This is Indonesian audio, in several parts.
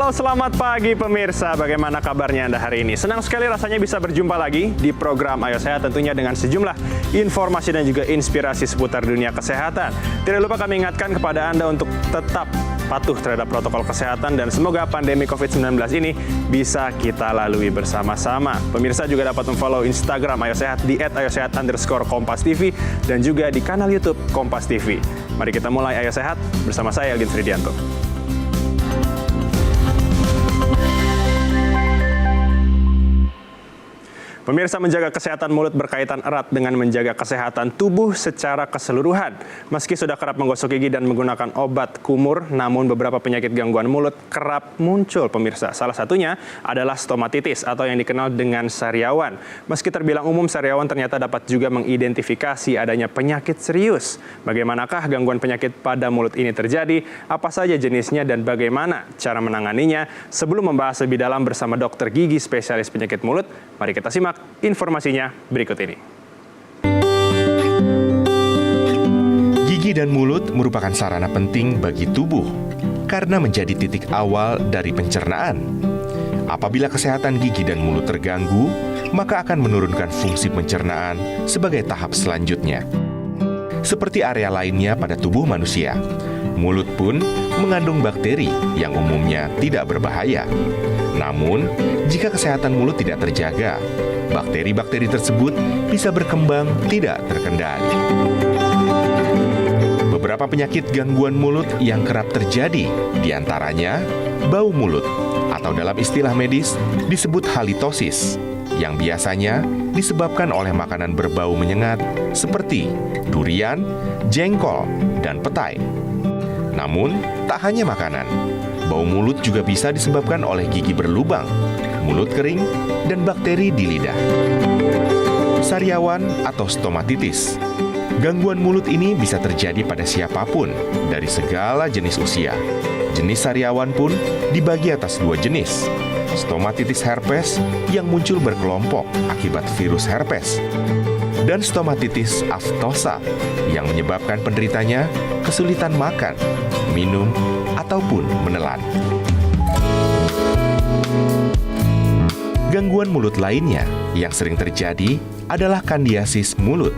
Halo, selamat pagi pemirsa. Bagaimana kabarnya Anda hari ini? Senang sekali rasanya bisa berjumpa lagi di program Ayo Sehat, tentunya dengan sejumlah informasi dan juga inspirasi seputar dunia kesehatan. Tidak lupa kami ingatkan kepada Anda untuk tetap patuh terhadap protokol kesehatan dan semoga pandemi COVID-19 ini bisa kita lalui bersama-sama. Pemirsa juga dapat memfollow Instagram Ayo Sehat di @ayosehat_kompas.tv dan juga di kanal YouTube Kompas TV. Mari kita mulai Ayo Sehat bersama saya Elgin Fridianto. Pemirsa, menjaga kesehatan mulut berkaitan erat dengan menjaga kesehatan tubuh secara keseluruhan. Meski sudah kerap menggosok gigi dan menggunakan obat kumur, namun beberapa penyakit gangguan mulut kerap muncul, pemirsa. Salah satunya adalah stomatitis atau yang dikenal dengan sariawan. Meski terbilang umum, sariawan ternyata dapat juga mengidentifikasi adanya penyakit serius. Bagaimanakah gangguan penyakit pada mulut ini terjadi? Apa saja jenisnya dan bagaimana cara menanganinya? Sebelum membahas lebih dalam bersama dokter gigi spesialis penyakit mulut, mari kita simak informasinya berikut ini. Gigi dan mulut merupakan sarana penting bagi tubuh karena menjadi titik awal dari pencernaan. Apabila kesehatan gigi dan mulut terganggu, maka akan menurunkan fungsi pencernaan sebagai tahap selanjutnya. Seperti area lainnya pada tubuh manusia, mulut pun mengandung bakteri yang umumnya tidak berbahaya. Namun, jika kesehatan mulut tidak terjaga, bakteri-bakteri tersebut bisa berkembang tidak terkendali. Beberapa penyakit gangguan mulut yang kerap terjadi, diantaranya bau mulut, atau dalam istilah medis disebut halitosis, yang biasanya disebabkan oleh makanan berbau menyengat seperti durian, jengkol, dan petai. Namun, tak hanya makanan, bau mulut juga bisa disebabkan oleh gigi berlubang, mulut kering, dan bakteri di lidah. Sariawan atau stomatitis. Gangguan mulut ini bisa terjadi pada siapapun dari segala jenis usia. Jenis sariawan pun dibagi atas dua jenis. Stomatitis herpes yang muncul berkelompok akibat virus herpes, dan stomatitis aftosa yang menyebabkan penderitanya kesulitan makan, minum, ataupun menelan. Gangguan mulut lainnya yang sering terjadi adalah kandiasis mulut.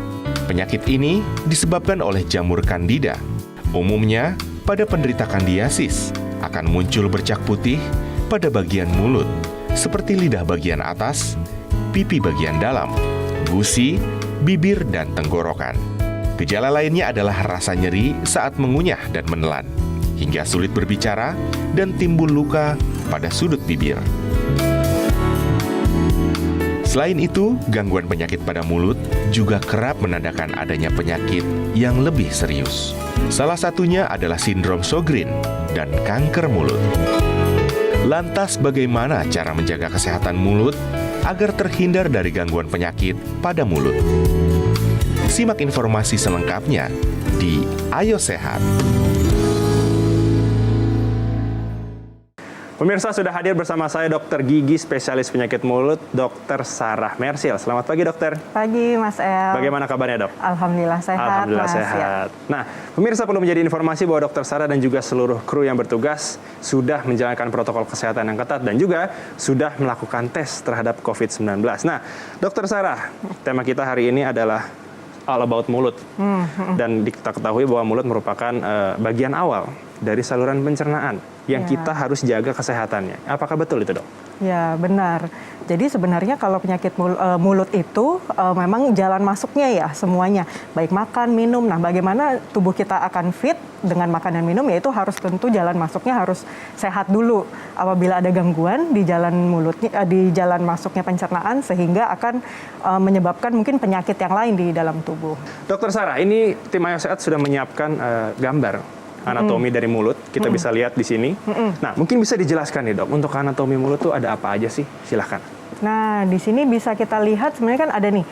Penyakit ini disebabkan oleh jamur Candida. Umumnya, pada penderita kandiasis akan muncul bercak putih pada bagian mulut, seperti lidah bagian atas, pipi bagian dalam, gusi, bibir, dan tenggorokan. Gejala lainnya adalah rasa nyeri saat mengunyah dan menelan, hingga sulit berbicara dan timbul luka pada sudut bibir. Selain itu, gangguan penyakit pada mulut juga kerap menandakan adanya penyakit yang lebih serius. Salah satunya adalah sindrom Sjogren dan kanker mulut. Lantas bagaimana cara menjaga kesehatan mulut agar terhindar dari gangguan penyakit pada mulut? Simak informasi selengkapnya di Ayo Sehat. Pemirsa, sudah hadir bersama saya dokter gigi spesialis penyakit mulut, Dr. Sarah Mersil. Selamat pagi, dokter. Pagi, Mas El. Bagaimana kabarnya, dok? Alhamdulillah sehat, Alhamdulillah Mas. sehat. Nah, pemirsa, perlu menjadi informasi bahwa Dr. Sarah dan juga seluruh kru yang bertugas sudah menjalankan protokol kesehatan yang ketat dan juga sudah melakukan tes terhadap COVID-19. Nah, Dr. Sarah, tema kita hari ini adalah all about mulut. Dan kita ketahui bahwa mulut merupakan bagian awal dari saluran pencernaan yang kita harus jaga kesehatannya. Apakah betul itu, dok? Ya, benar. Jadi sebenarnya kalau penyakit mulut itu memang jalan masuknya ya semuanya. Baik makan, minum. Nah, bagaimana tubuh kita akan fit dengan makan dan minum, yaitu harus tentu jalan masuknya harus sehat dulu. Apabila ada gangguan di jalan mulutnya, di jalan masuknya pencernaan, sehingga akan menyebabkan mungkin penyakit yang lain di dalam tubuh. Dokter Sarah, ini tim Ayo Sehat sudah menyiapkan gambar anatomi dari mulut, kita bisa lihat di sini. Nah, mungkin bisa dijelaskan nih, dok, untuk anatomi mulut tuh ada apa aja sih? Silahkan. Nah, di sini bisa kita lihat sebenarnya kan ada nih.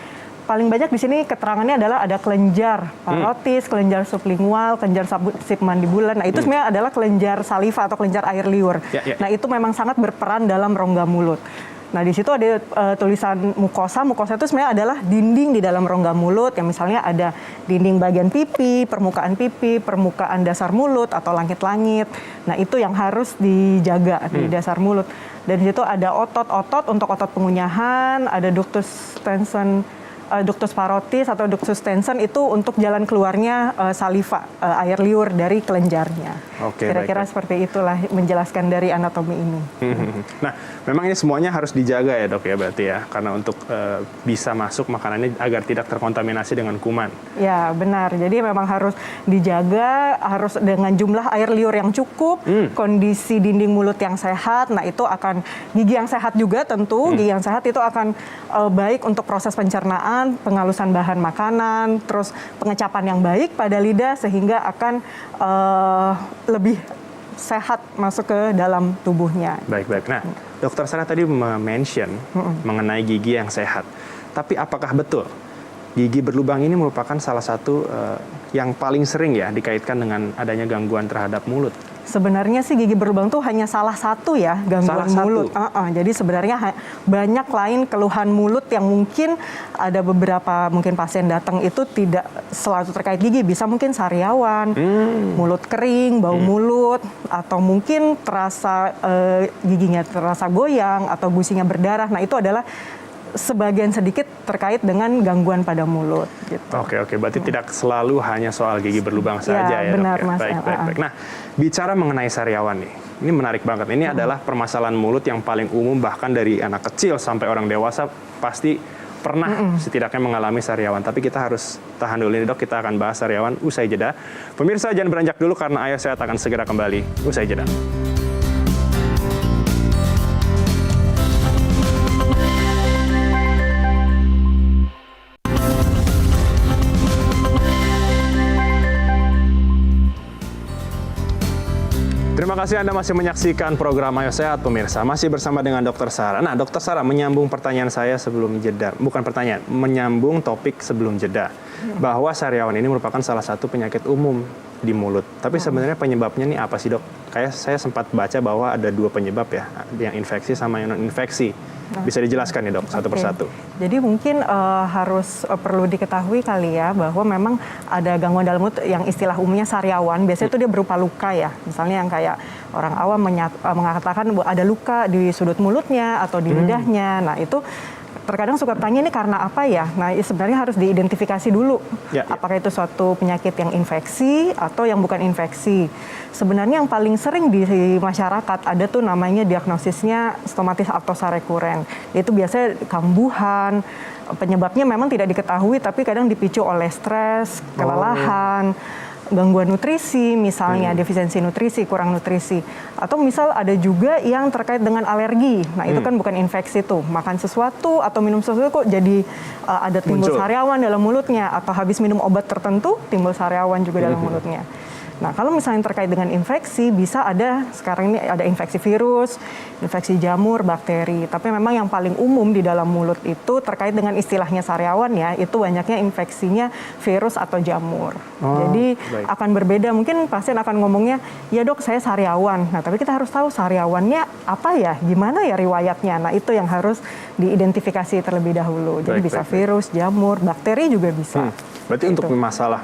Paling banyak di sini keterangannya adalah ada kelenjar parotis, kelenjar sublingual, kelenjar submandibular. Nah, itu sebenarnya adalah kelenjar saliva atau kelenjar air liur. Nah, itu memang sangat berperan dalam rongga mulut. Nah, di situ ada tulisan mukosa. Mukosa itu sebenarnya adalah dinding di dalam rongga mulut yang misalnya ada dinding bagian pipi, permukaan dasar mulut atau langit-langit. Nah, itu yang harus dijaga di dasar mulut. Dan di situ ada otot-otot untuk otot pengunyahan, ada ductus tension, ductus parotis atau ductus tension itu untuk jalan keluarnya saliva, air liur dari kelenjarnya. Oke, kira-kira baik. seperti itulah menjelaskan dari anatomi ini. Nah, memang ini semuanya harus dijaga ya dok ya berarti ya, karena untuk bisa masuk makanannya agar tidak terkontaminasi dengan kuman. Ya benar, jadi memang harus dijaga, harus dengan jumlah air liur yang cukup, kondisi dinding mulut yang sehat. Nah itu akan gigi yang sehat juga tentu, gigi yang sehat itu akan baik untuk proses pencernaan, penghalusan bahan makanan, terus pengecapan yang baik pada lidah sehingga akan lebih sehat masuk ke dalam tubuhnya. Baik-baik. Nah, Dokter Sarah tadi mention mengenai gigi yang sehat. Tapi apakah betul gigi berlubang ini merupakan salah satu yang paling sering ya dikaitkan dengan adanya gangguan terhadap mulut? Sebenarnya sih gigi berlubang tuh hanya salah satu ya gangguan mulut. Jadi sebenarnya banyak lain keluhan mulut yang mungkin ada beberapa mungkin pasien datang itu tidak selalu terkait gigi, bisa mungkin sariawan, mulut kering, bau mulut, atau mungkin terasa giginya terasa goyang atau gusinya berdarah. Nah itu adalah sebagian sedikit terkait dengan gangguan pada mulut. Gitu. Oke, berarti tidak selalu hanya soal gigi berlubang saja ya benar, dok ya. Mas. Baik. Nah, bicara mengenai sariawan nih, ini menarik banget. Ini adalah permasalahan mulut yang paling umum, bahkan dari anak kecil sampai orang dewasa pasti pernah setidaknya mengalami sariawan. Tapi kita harus tahan dulu nih dok, kita akan bahas sariawan usai jeda. Pemirsa jangan beranjak dulu karena Ayo Sehat akan segera kembali usai jeda. Terima kasih Anda masih menyaksikan program Ayo Sehat, pemirsa. Masih bersama dengan Dokter Sarah. Nah, Dokter Sarah menyambung pertanyaan saya sebelum jeda. Bukan pertanyaan, menyambung topik sebelum jeda. Bahwa sariawan ini merupakan salah satu penyakit umum di mulut. Tapi sebenarnya penyebabnya nih apa sih dok? Kayak saya sempat baca bahwa ada 2 penyebab ya, yang infeksi sama yang non-infeksi. Bisa dijelaskan nih dok, satu persatu. Jadi mungkin harus perlu diketahui kali ya bahwa memang ada gangguan dalam mulut yang istilah umumnya sariawan. Biasanya itu dia berupa luka ya. Misalnya yang kayak orang awam mengatakan ada luka di sudut mulutnya atau di lidahnya. Nah itu terkadang suka tanya ini karena apa ya? Nah sebenarnya harus diidentifikasi dulu. Apakah itu suatu penyakit yang infeksi atau yang bukan infeksi. Sebenarnya yang paling sering di masyarakat ada tuh namanya diagnosisnya stomatis aftosa rekuren. Itu biasanya kambuhan, penyebabnya memang tidak diketahui tapi kadang dipicu oleh stres, kelelahan, gangguan nutrisi, misalnya defisiensi nutrisi, kurang nutrisi. Atau misal ada juga yang terkait dengan alergi. Nah itu kan bukan infeksi tuh, makan sesuatu atau minum sesuatu kok jadi ada timbul sariawan dalam mulutnya. Atau habis minum obat tertentu timbul sariawan juga dalam mulutnya. Nah, kalau misalnya terkait dengan infeksi, bisa ada, sekarang ini ada infeksi virus, infeksi jamur, bakteri. Tapi memang yang paling umum di dalam mulut itu terkait dengan istilahnya sariawan ya, itu banyaknya infeksinya virus atau jamur. Jadi akan berbeda, mungkin pasien akan ngomongnya, ya dok saya sariawan. Nah, tapi kita harus tahu sariawannya apa ya, gimana ya riwayatnya. Nah, itu yang harus diidentifikasi terlebih dahulu. Jadi bisa virus, jamur, bakteri juga bisa. Berarti untuk masalah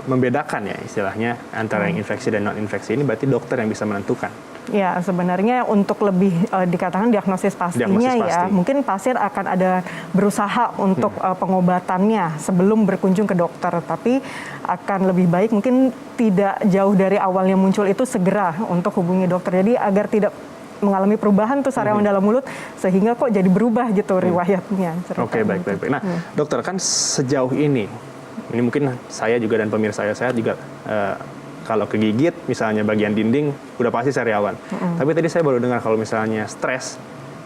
membedakan ya istilahnya antara yang infeksi dan non-infeksi ini berarti dokter yang bisa menentukan. Ya sebenarnya untuk lebih dikatakan diagnosis pastinya ya mungkin pasien akan ada berusaha untuk pengobatannya sebelum berkunjung ke dokter. Tapi akan lebih baik mungkin tidak jauh dari awalnya muncul itu segera untuk hubungi dokter. Jadi agar tidak mengalami perubahan tuh sariawan dalam mulut sehingga kok jadi berubah gitu riwayatnya. Oke, baik. Nah dokter kan sejauh ini mungkin saya juga dan pemirsa saya juga kalau kegigit misalnya bagian dinding udah pasti sariawan. Tapi tadi saya baru dengar kalau misalnya stres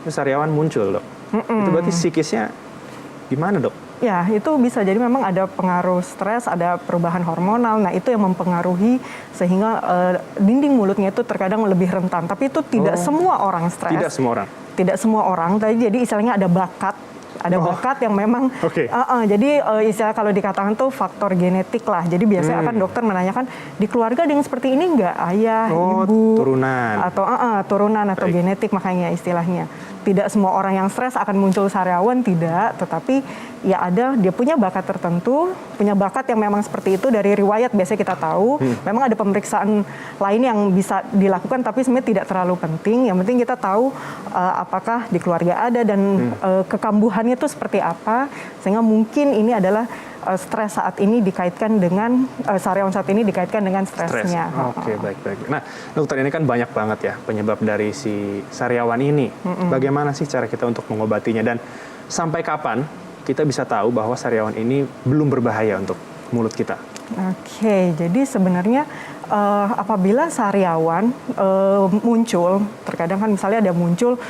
itu sariawan muncul dok. Itu berarti psikisnya gimana dok? Ya itu bisa jadi memang ada pengaruh stres, ada perubahan hormonal. Nah itu yang mempengaruhi sehingga dinding mulutnya itu terkadang lebih rentan. Tapi itu tidak semua orang stres. Tidak semua orang. Tidak semua orang. Jadi istilahnya ada bakat ada bakat yang memang. Jadi istilah kalau dikatakan tuh faktor genetik lah. Jadi biasanya akan dokter menanyakan di keluarga dengan seperti ini nggak, ayah, ibu, turunan atau turunan atau genetik, makanya istilahnya. Tidak semua orang yang stres akan muncul sariawan, tidak, tetapi ya ada, dia punya bakat tertentu, punya bakat yang memang seperti itu dari riwayat biasanya kita tahu. Memang ada pemeriksaan lain yang bisa dilakukan, tapi sebenarnya tidak terlalu penting. Yang penting kita tahu apakah di keluarga ada dan kekambuhannya itu seperti apa, sehingga mungkin ini adalah stres saat ini dikaitkan dengan sariawan saat ini dikaitkan dengan stresnya. Oke, baik. Nah, dokter, ini kan banyak banget ya penyebab dari si sariawan ini. Bagaimana sih cara kita untuk mengobatinya, dan sampai kapan kita bisa tahu bahwa sariawan ini belum berbahaya untuk mulut kita? Oke, jadi sebenarnya apabila sariawan muncul, terkadang kan misalnya ada muncul,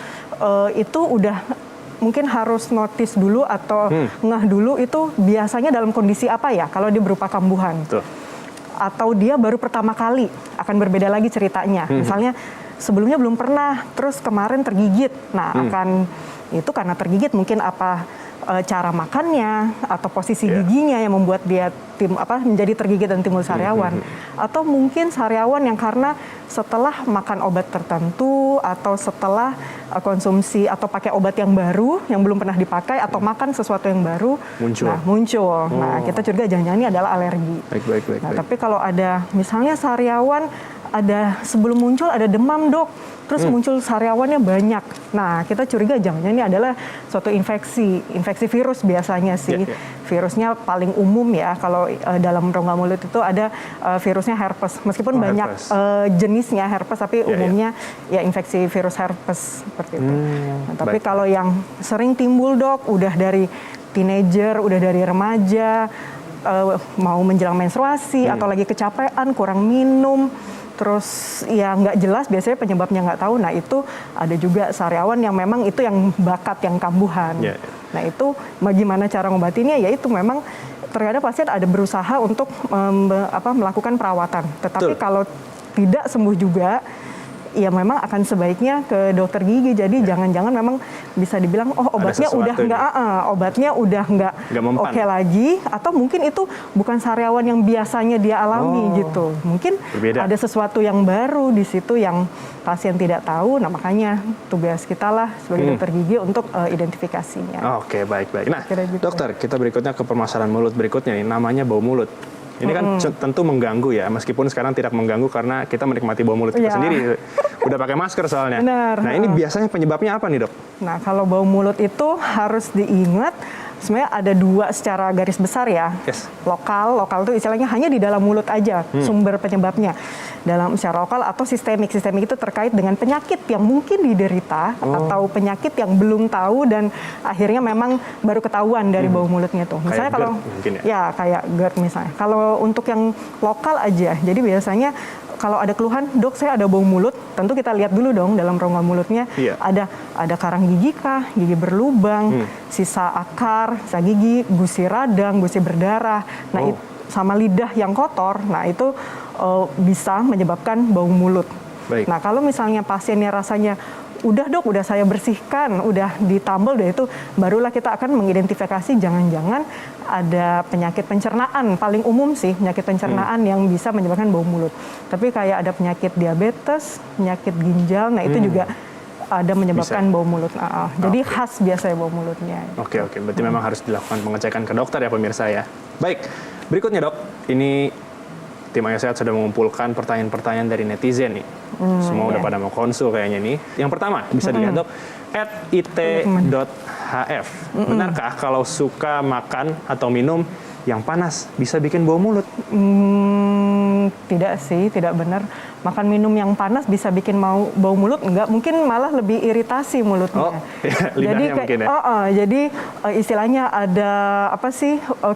itu udah mungkin harus notice dulu atau ngeh dulu itu biasanya dalam kondisi apa ya, kalau dia berupa kambuhan. Betul. Atau dia baru pertama kali, akan berbeda lagi ceritanya. Misalnya sebelumnya belum pernah, terus kemarin tergigit. Nah, akan itu karena tergigit mungkin apa cara makannya atau posisi giginya yang membuat dia menjadi tergigit dan timbul sariawan. Atau mungkin sariawan yang karena setelah makan obat tertentu atau setelah konsumsi atau pakai obat yang baru yang belum pernah dipakai atau makan sesuatu yang baru muncul. Nah, kita curiga jangan-jangan ini adalah alergi. Baik. Tapi kalau ada misalnya sariawan, ada sebelum muncul ada demam, dok, terus muncul sariawannya banyak. Nah, kita curiga jangan-jangan ini adalah suatu infeksi virus biasanya sih. Virusnya paling umum ya, kalau dalam rongga mulut itu ada virusnya herpes. Meskipun banyak jenisnya herpes, tapi umumnya ya infeksi virus herpes seperti itu. Nah, tapi kalau yang sering timbul, dok, udah dari teenager, udah dari remaja, mau menjelang menstruasi atau lagi kecapean, kurang minum, terus ya nggak jelas, biasanya penyebabnya nggak tahu. Nah, itu ada juga sariawan yang memang itu yang bakat, yang kambuhan. Nah, itu bagaimana cara ngobatinnya, yaitu memang terkadang pasien ada berusaha untuk melakukan perawatan. Tetapi kalau tidak sembuh juga, ya memang akan sebaiknya ke dokter gigi. Jadi jangan-jangan memang bisa dibilang obatnya udah nggak oke lagi, atau mungkin itu bukan sariawan yang biasanya dia alami gitu. Mungkin ada sesuatu yang baru di situ yang pasien tidak tahu. Nah, makanya tugas kita lah sebagai dokter gigi untuk identifikasinya. Oke, baik. Nah, dokter, kita berikutnya ke permasalahan mulut berikutnya nih, namanya bau mulut. Ini kan tentu mengganggu ya, meskipun sekarang tidak mengganggu karena kita menikmati bau mulut kita sendiri. Udah pakai masker soalnya. Benar. Nah, ini biasanya penyebabnya apa nih, dok? Nah, kalau bau mulut itu harus diingat, sebenarnya ada dua secara garis besar ya. Lokal itu istilahnya hanya di dalam mulut aja sumber penyebabnya. Dalam secara lokal atau sistemik itu terkait dengan penyakit yang mungkin diderita atau penyakit yang belum tahu dan akhirnya memang baru ketahuan dari bau mulutnya tuh. Misalnya kayak kalau kayak GERD misalnya. Kalau untuk yang lokal aja, jadi biasanya kalau ada keluhan, dok saya ada bau mulut, tentu kita lihat dulu dong dalam rongga mulutnya ada karang gigi kah, gigi berlubang, sisa akar, sisa gigi, gusi radang, gusi berdarah. Nah, sama lidah yang kotor, nah itu bisa menyebabkan bau mulut. Nah, kalau misalnya pasiennya rasanya udah dok, udah saya bersihkan, udah ditambal, udah itu, barulah kita akan mengidentifikasi jangan-jangan ada penyakit pencernaan. Paling umum sih penyakit pencernaan yang bisa menyebabkan bau mulut. Tapi kayak ada penyakit diabetes, penyakit ginjal, nah itu juga ada menyebabkan bau mulut. Jadi khas biasanya bau mulutnya. Oke. Berarti memang harus dilakukan pengecekan ke dokter ya pemirsa ya. Baik, berikutnya dok, ini tim Ayo Sehat sudah mengumpulkan pertanyaan-pertanyaan dari netizen nih. Semua udah pada mau konsul kayaknya nih. Yang pertama, bisa dilihat dok, @it.hf. Benarkah kalau suka makan atau minum yang panas bisa bikin bau mulut? Tidak sih, tidak benar. Makan minum yang panas bisa bikin bau mulut? Enggak, mungkin malah lebih iritasi mulutnya. Lidahnya mungkin ya? Jadi istilahnya ada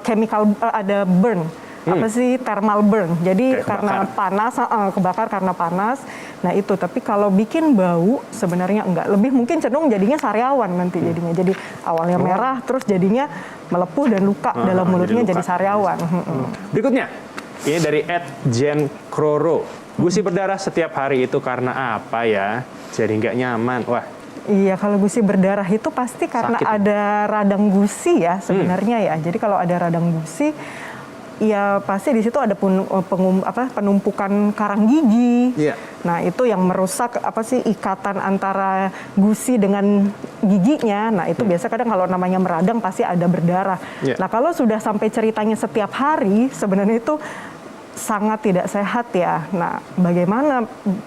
chemical, ada burn. Thermal burn. Jadi karena panas, kebakar karena panas. Nah itu, tapi kalau bikin bau sebenarnya enggak. Lebih mungkin cenderung jadinya sariawan nanti jadinya. Jadi awalnya merah, terus jadinya melepuh dan luka dalam mulutnya jadi sariawan. Berikutnya, ini dari @jenkroro. Gusi berdarah setiap hari itu karena apa ya? Jadi nggak nyaman. Wah, Iya, kalau gusi berdarah itu pasti karena Sakit, ya? ada radang gusi ya sebenarnya ya. Jadi kalau ada radang gusi, ya pasti di situ ada penumpukan karang gigi. Iya. Nah itu yang merusak ikatan antara gusi dengan giginya. Nah itu biasa kadang kalau namanya meradang pasti ada berdarah. Iya. Nah kalau sudah sampai ceritanya setiap hari, sebenarnya itu sangat tidak sehat ya. Nah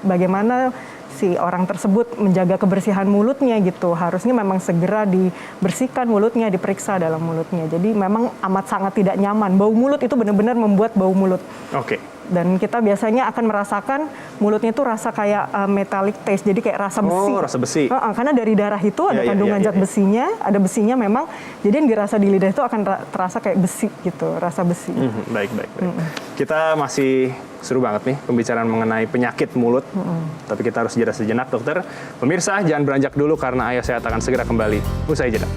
bagaimana si orang tersebut menjaga kebersihan mulutnya gitu. Harusnya memang segera dibersihkan mulutnya, diperiksa dalam mulutnya. Jadi memang amat sangat tidak nyaman. Bau mulut itu benar-benar membuat bau mulut. Oke. Dan kita biasanya akan merasakan mulutnya itu rasa kayak metallic taste, jadi kayak rasa besi. Oh, rasa besi. Karena dari darah itu ada Iya, kandungan iya, zat iya. besinya, ada besinya memang. Jadi yang dirasa di lidah itu akan terasa kayak besi gitu, rasa besi. Baik. Kita masih seru banget nih pembicaraan mengenai penyakit mulut. Tapi kita harus jeda sejenak, dokter. Pemirsa, jangan beranjak dulu karena Ayo Sehat akan segera kembali. Usai jeda.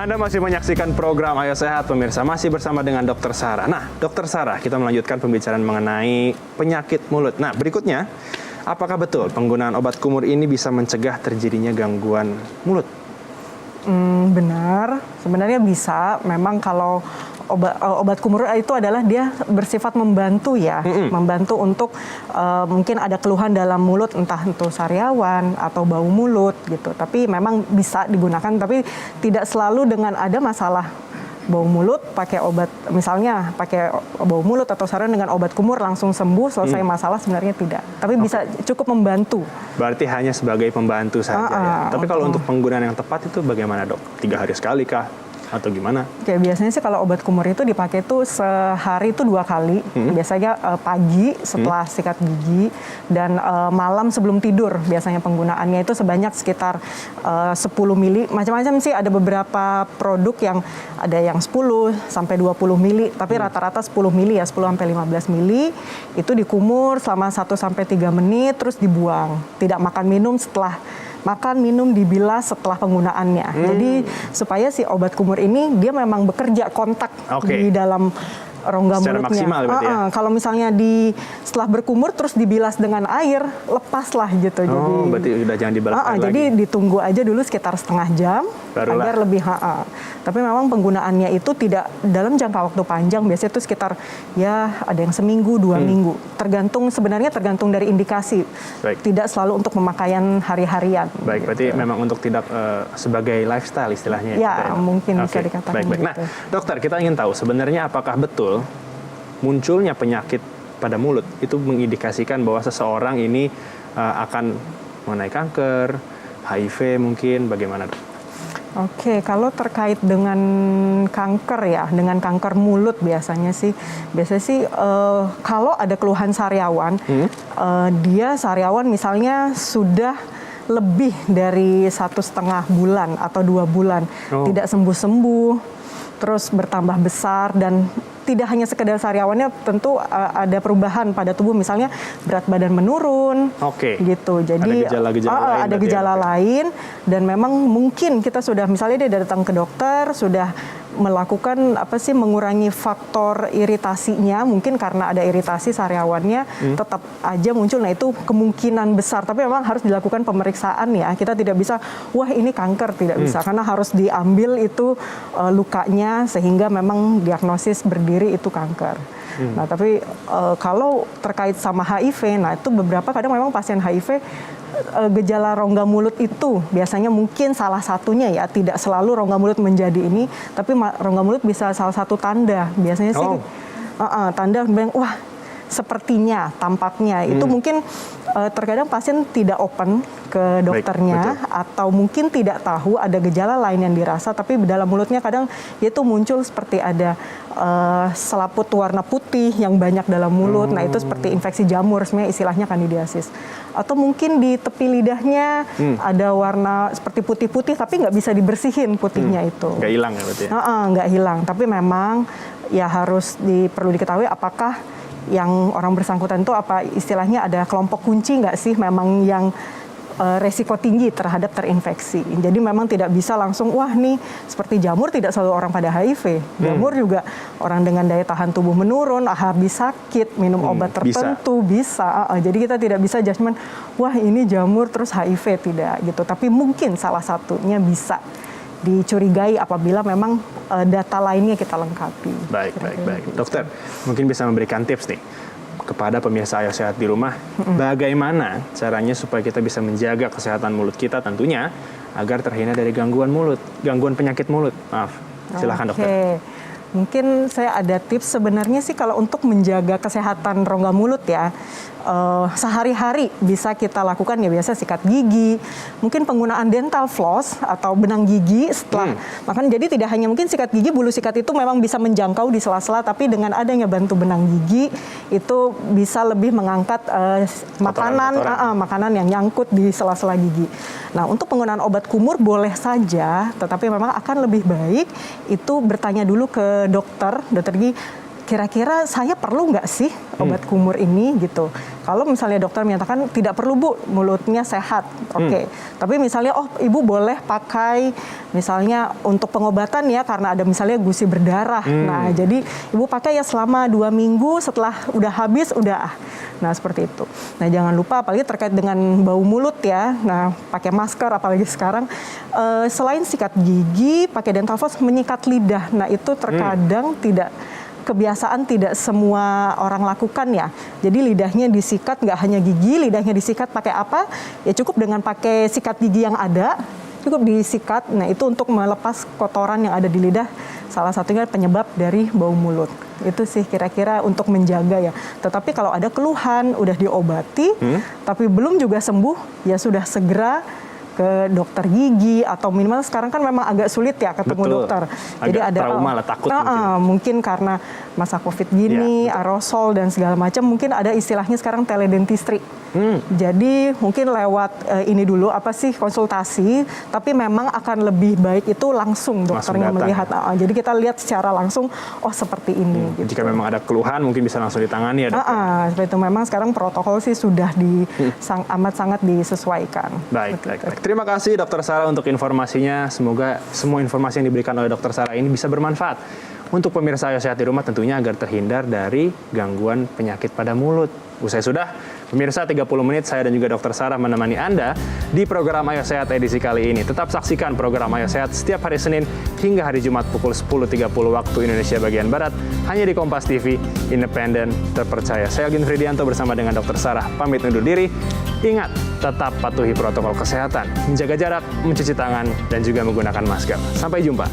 Anda masih menyaksikan program Ayo Sehat, pemirsa. Masih bersama dengan Dr. Sarah. Nah, Dr. Sarah, kita melanjutkan pembicaraan mengenai penyakit mulut. Nah, berikutnya, apakah betul penggunaan obat kumur ini bisa mencegah terjadinya gangguan mulut? Benar, sebenarnya bisa. Memang kalau obat kumur itu adalah dia bersifat membantu ya, membantu untuk mungkin ada keluhan dalam mulut, entah itu sariawan atau bau mulut gitu. Tapi memang bisa digunakan, tapi tidak selalu dengan ada masalah bau mulut pakai obat, misalnya pakai bau mulut atau sariawan dengan obat kumur langsung sembuh, selesai masalah, sebenarnya tidak. Tapi bisa cukup membantu. Berarti hanya sebagai pembantu saja ya. Tapi kalau untuk penggunaan yang tepat itu bagaimana, Dok? 3 hari sekali kah? Atau gimana? Kayak biasanya sih kalau obat kumur itu dipakai tuh sehari itu 2 kali. Biasanya pagi setelah sikat gigi dan malam sebelum tidur. Biasanya penggunaannya itu sebanyak sekitar 10 mili. Macam-macam sih, ada beberapa produk yang ada yang 10 sampai 20 mili, tapi rata-rata 10 mili ya, 10 sampai 15 mili. Itu dikumur selama 1 sampai 3 menit terus dibuang. Tidak makan minum setelah makan, minum, dibilas setelah penggunaannya. Jadi supaya si obat kumur ini dia memang bekerja kontak di dalam rongga secara mulutnya. maksimal berarti ya? Kalau misalnya setelah berkumur terus dibilas dengan air, lepaslah gitu. Oh, berarti udah jangan dibalas lagi. Jadi ditunggu aja dulu sekitar setengah jam Barulah. agar lebih Tapi memang penggunaannya itu tidak dalam jangka waktu panjang, biasanya itu sekitar ya ada yang seminggu, 2 minggu. Sebenarnya tergantung dari indikasi. Baik. Tidak selalu untuk pemakaian hari-harian. Baik, berarti memang untuk tidak sebagai lifestyle istilahnya. Ya, mungkin bisa Oke, dikatakan baik. Nah, begitu. dokter, kita ingin tahu sebenarnya apakah betul munculnya penyakit pada mulut itu mengindikasikan bahwa seseorang ini akan mengenai kanker, HIV mungkin, bagaimana, Dok? Oke, kalau terkait dengan kanker ya, dengan kanker mulut biasanya sih kalau ada keluhan sariawan, dia sariawan misalnya sudah lebih dari 1,5 bulan atau 2 bulan tidak sembuh-sembuh, terus bertambah besar dan tidak hanya sekedar sariawannya, tentu ada perubahan pada tubuh, misalnya berat badan menurun, gitu. Jadi ada gejala lain dan memang mungkin kita sudah, misalnya dia datang ke dokter, sudah melakukan mengurangi faktor iritasinya, mungkin karena ada iritasi sariawannya, tetap aja muncul. Nah itu kemungkinan besar, tapi memang harus dilakukan pemeriksaan ya. Kita tidak bisa, wah ini kanker, tidak bisa, karena harus diambil itu lukanya sehingga memang diagnosis berdiri itu kanker. Nah tapi kalau terkait sama HIV, nah itu beberapa kadang memang pasien HIV gejala rongga mulut itu biasanya mungkin salah satunya ya, tidak selalu rongga mulut menjadi ini, tapi rongga mulut bisa salah satu tanda. Biasanya sih tanda bilang, wah sepertinya, tampaknya itu mungkin terkadang pasien tidak open ke dokternya. Baik, atau mungkin tidak tahu ada gejala lain yang dirasa, tapi dalam mulutnya kadang itu muncul seperti ada selaput warna putih yang banyak dalam mulut. Nah itu seperti infeksi jamur, sebenarnya istilahnya kandidiasis. Atau mungkin di tepi lidahnya ada warna seperti putih-putih tapi nggak bisa dibersihin putihnya itu. Nggak hilang ya berarti ya? Nggak hilang, tapi memang ya harus perlu diketahui apakah yang orang bersangkutan itu istilahnya ada kelompok kunci nggak sih, memang yang resiko tinggi terhadap terinfeksi. Jadi memang tidak bisa langsung, wah nih seperti jamur tidak selalu orang pada HIV. Jamur juga orang dengan daya tahan tubuh menurun, habis sakit, minum obat tertentu bisa. Jadi kita tidak bisa judgement, wah ini jamur terus HIV, tidak gitu. Tapi mungkin salah satunya bisa dicurigai apabila memang data lainnya kita lengkapi. Baik. Dokter, mungkin bisa memberikan tips nih kepada pemirsa Ayo Sehat di rumah, bagaimana caranya supaya kita bisa menjaga kesehatan mulut kita tentunya agar terhindar dari gangguan penyakit mulut. Maaf, silakan dokter. Mungkin saya ada tips sebenarnya sih kalau untuk menjaga kesehatan rongga mulut ya. Sehari-hari bisa kita lakukan ya biasa sikat gigi, mungkin penggunaan dental floss atau benang gigi setelah makan. Jadi tidak hanya mungkin sikat gigi, bulu sikat itu memang bisa menjangkau di sela-sela, tapi dengan adanya bantu benang gigi itu bisa lebih mengangkat makanan yang nyangkut di sela-sela gigi. Nah, untuk penggunaan obat kumur boleh saja, tetapi memang akan lebih baik itu bertanya dulu ke dokter gigi. Kira-kira saya perlu nggak sih obat kumur ini gitu. Kalau misalnya dokter menyatakan tidak perlu Bu, mulutnya sehat, oke. Tapi misalnya Ibu boleh pakai misalnya untuk pengobatan ya karena ada misalnya gusi berdarah. Nah jadi Ibu pakai ya selama 2 minggu, setelah udah habis udah. Nah seperti itu. Nah jangan lupa apalagi terkait dengan bau mulut ya. Nah pakai masker apalagi sekarang. Selain sikat gigi, pakai dental floss, menyikat lidah. Nah itu terkadang kebiasaan tidak semua orang lakukan ya. Jadi lidahnya disikat, nggak hanya gigi, lidahnya disikat pakai apa? Ya cukup dengan pakai sikat gigi yang ada, cukup disikat. Nah itu untuk melepas kotoran yang ada di lidah, salah satunya penyebab dari bau mulut. Itu sih kira-kira untuk menjaga ya. Tetapi kalau ada keluhan, udah diobati, tapi belum juga sembuh, ya sudah segera ke dokter gigi atau minimal sekarang kan memang agak sulit ya ketemu dokter. Jadi ada trauma lah, takut mungkin karena masa Covid gini, aerosol dan segala macam, mungkin ada istilahnya sekarang teledentistry. Jadi mungkin lewat ini dulu konsultasi, tapi memang akan lebih baik itu langsung dokternya melihat. Jadi kita lihat secara langsung, seperti ini. Gitu. Jika memang ada keluhan mungkin bisa langsung ditangani ya dok. Seperti itu memang sekarang protokol sih sudah amat sangat disesuaikan. Baik. Terima kasih Dokter Sarah untuk informasinya. Semoga semua informasi yang diberikan oleh Dokter Sarah ini bisa bermanfaat untuk pemirsa Ayo Sehat di rumah tentunya agar terhindar dari gangguan penyakit pada mulut. Usai sudah, pemirsa 30 menit saya dan juga Dokter Sarah menemani Anda di program Ayo Sehat edisi kali ini. Tetap saksikan program Ayo Sehat setiap hari Senin hingga hari Jumat pukul 10.30 waktu Indonesia bagian Barat hanya di Kompas TV, independen, terpercaya. Saya Algin Fridianto bersama dengan Dokter Sarah pamit undur diri. Ingat, tetap patuhi protokol kesehatan, menjaga jarak, mencuci tangan, dan juga menggunakan masker. Sampai jumpa.